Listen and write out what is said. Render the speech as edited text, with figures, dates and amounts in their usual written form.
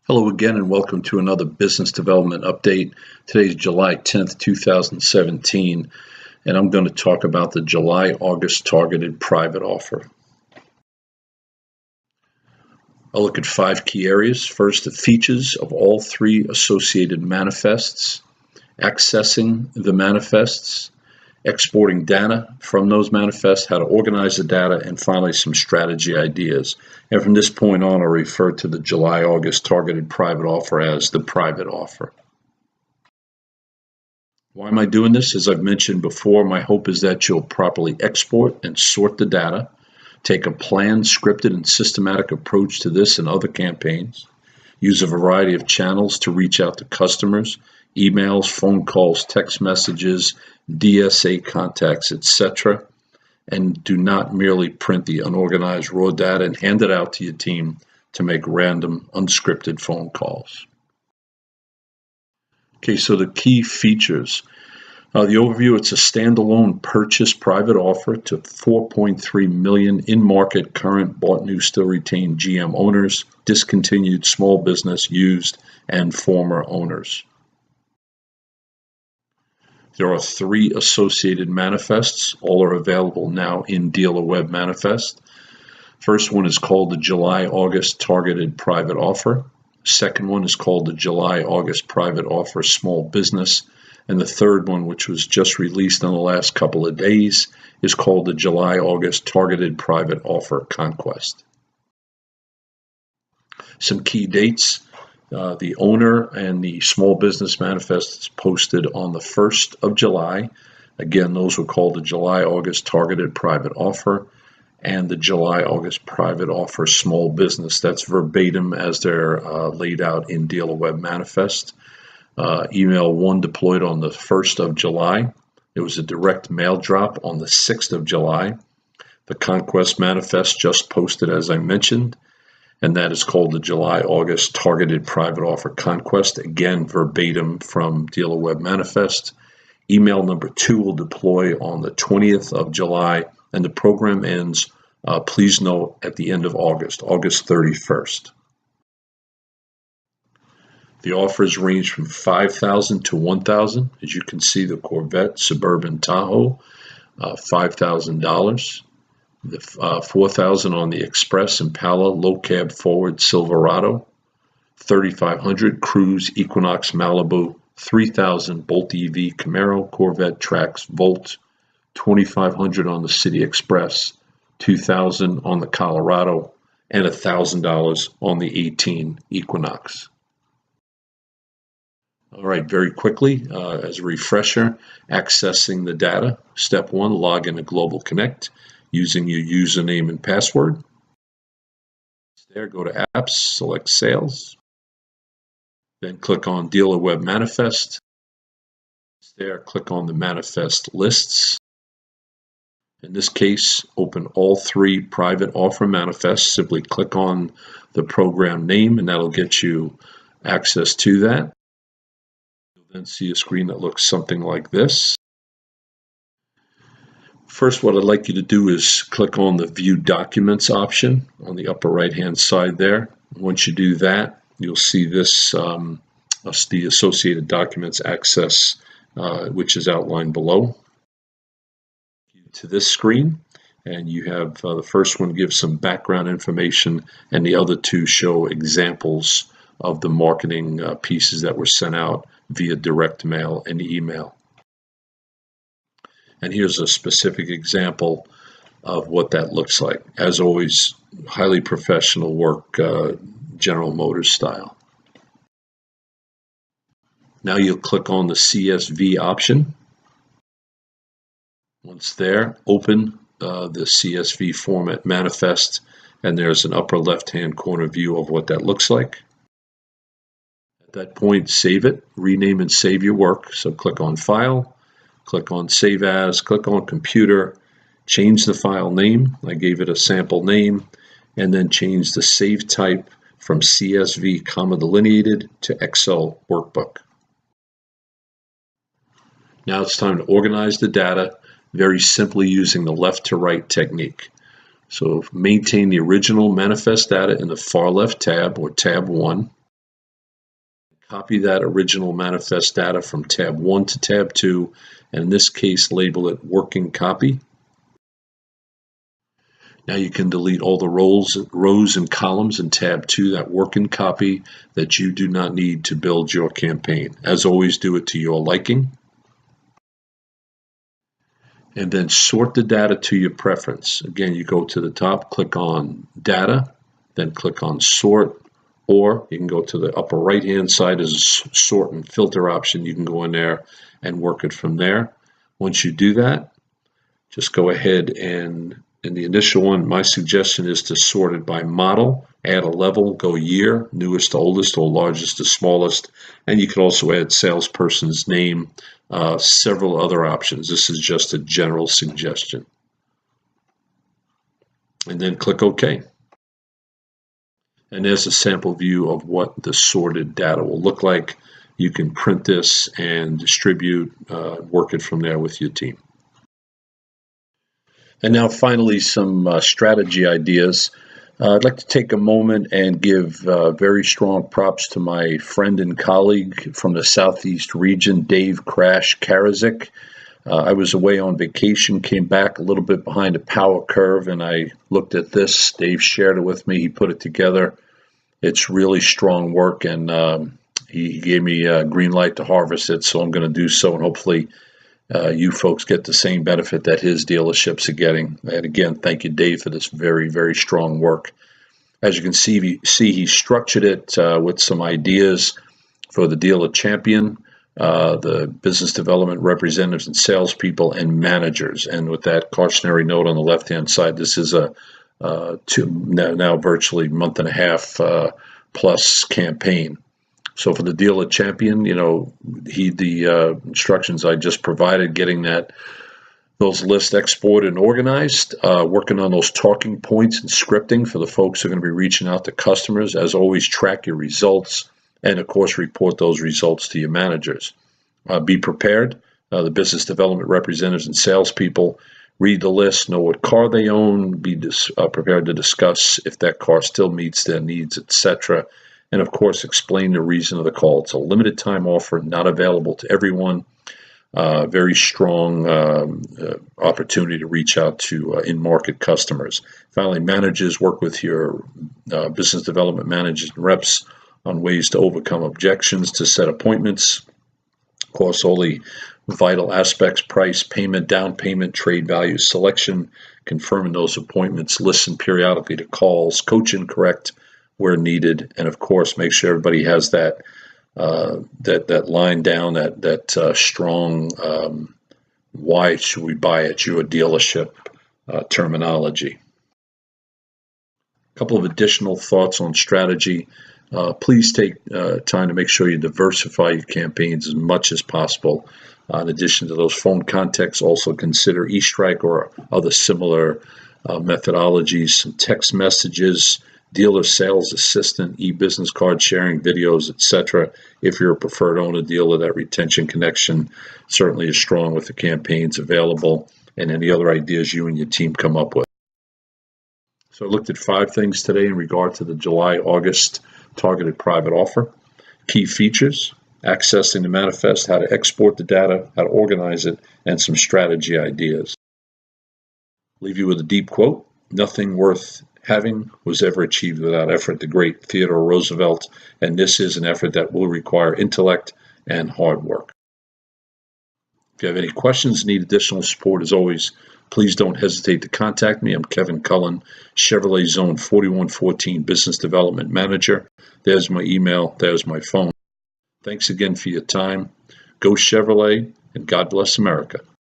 Hello again and welcome to another business development update. Today is July 10th, 2017, and I'm going to talk about the July-August targeted private offer. I'll look at 5 key areas. First, the features of all 3 associated manifests, accessing the manifests, exporting data from those manifests, how to organize the data, and finally some strategy ideas. And from this point on, I'll refer to the July-August targeted private offer as the private offer. Why am I doing this? As I've mentioned before, my hope is that you'll properly export and sort the data, take a planned, scripted, and systematic approach to this and other campaigns, use a variety of channels to reach out to customers, emails, phone calls, text messages, DSA contacts, etc. And do not merely print the unorganized raw data and hand it out to your team to make random, unscripted phone calls. Okay, so the key features. The overview, it's a standalone purchase private offer to 4.3 million in-market current bought new still retained GM owners, discontinued small business, used, and former owners. There are 3 associated manifests. All are available now in Dealer Web Manifest. First one is called the July-August Targeted Private Offer. Second one is called the July-August Private Offer Small Business. And the third one, which was just released in the last couple of days, is called the July-August Targeted Private Offer Conquest. Some key dates. The owner and the small business manifest is posted on the 1st of July. Again, those were called the July-August Targeted Private Offer and the July-August Private Offer Small Business. That's verbatim as they're laid out in Dealer Web Manifest. Email 1 deployed on the 1st of July. There was a direct mail drop on the 6th of July. The Conquest Manifest just posted, as I mentioned, and that is called the July-August Targeted Private Offer Conquest, again verbatim from Dealer Web Manifest. Email number 2 will deploy on the 20th of July, and the program ends, please note, at the end of August, August 31st. The offers range from $5,000 to $1,000. As you can see, the Corvette Suburban Tahoe, $5,000. The $4,000 on the Express Impala Low Cab Forward Silverado, $3,500 Cruise Equinox Malibu, $3,000 Bolt EV Camaro Corvette Trax Volt, $2,500 on the City Express, $2,000 on the Colorado, and $1,000 on the 18 Equinox. All right, very quickly, as a refresher, accessing the data. Step 1, log into Global Connect using your username and password. There, go to Apps, select Sales. Then click on Dealer Web Manifest. There, click on the Manifest Lists. In this case, open all 3 private offer manifests. Simply click on the program name, and that'll get you access to that. You'll then see a screen that looks something like this. First, what I'd like you to do is click on the View Documents option on the upper right-hand side there. Once you do that, you'll see this, the associated documents access, which is outlined below. To this screen, and you have the first one gives some background information, and the other 2 show examples of the marketing pieces that were sent out via direct mail and email. And here's a specific example of what that looks like. As always, highly professional work, General Motors style. Now you'll click on the CSV option. Once there, open the CSV format manifest, and there's an upper left-hand corner view of what that looks like. At that point, save it, rename and save your work. So click on File. Click on Save As, click on Computer, change the file name. I gave it a sample name, and then change the save type from CSV, comma delineated, to Excel workbook. Now it's time to organize the data, very simply using the left to right technique. So maintain the original manifest data in the far left tab, or tab 1. Copy that original manifest data from tab 1 to tab 2, and in this case, label it working copy. Now you can delete all the rows and columns in tab 2 that working copy that you do not need to build your campaign. As always, do it to your liking. And then sort the data to your preference. Again, you go to the top, click on data, then click on sort, or you can go to the upper right-hand side as a sort and filter option. You can go in there and work it from there. Once you do that, just go ahead and in the initial one, my suggestion is to sort it by model, add a level, go year, newest to oldest or largest to smallest, and you can also add salesperson's name, several other options. This is just a general suggestion. And then click OK. And there's a sample view of what the sorted data will look like. You can print this and distribute, work it from there with your team. And now finally, some strategy ideas. I'd like to take a moment and give very strong props to my friend and colleague from the Southeast region, Dave Crash Karazik. I was away on vacation, came back a little bit behind the power curve, and I looked at this. Dave shared it with me. He put it together. It's really strong work, and he gave me a green light to harvest it, so I'm going to do so, and hopefully you folks get the same benefit that his dealerships are getting. And again, thank you, Dave, for this very, very strong work. As you can see he structured it with some ideas for the dealer champion, the business development representatives and salespeople and managers. And with that cautionary note on the left-hand side, this is a now virtually month and a half plus campaign. So for the dealer champion, heed the instructions I just provided, getting those lists exported and organized, working on those talking points and scripting for the folks who are going to be reaching out to customers. As always, track your results and, of course, report those results to your managers. Be prepared. The business development representatives and salespeople read the list, know what car they own, be prepared to discuss if that car still meets their needs, etc. And of course, explain the reason of the call. It's a limited time offer, not available to everyone. Very strong opportunity to reach out to in-market customers. Finally, managers, work with your business development managers and reps on ways to overcome objections to set appointments. Of course, all the vital aspects: price, payment, down payment, trade value, selection, confirming those appointments, listen periodically to calls, coach and correct where needed, and of course, make sure everybody has that line down, that strong why should we buy at your dealership terminology. A couple of additional thoughts on strategy. Please take time to make sure you diversify your campaigns as much as possible. In addition to those phone contacts, also consider eStrike or other similar methodologies, some text messages, dealer sales assistant, e-business card sharing, videos, etc. If you're a preferred owner dealer, that retention connection certainly is strong with the campaigns available and any other ideas you and your team come up with. So I looked at 5 things today in regard to the July-August targeted private offer. Key features: accessing the manifest, how to export the data, how to organize it, and some strategy ideas. Leave you with a deep quote: "Nothing worth having was ever achieved without effort." The great Theodore Roosevelt, and this is an effort that will require intellect and hard work. If you have any questions, need additional support, as always, please don't hesitate to contact me. I'm Kevin Cullen, Chevrolet Zone 4114 Business Development Manager. There's my email, there's my phone. Thanks again for your time. Go Chevrolet, and God bless America.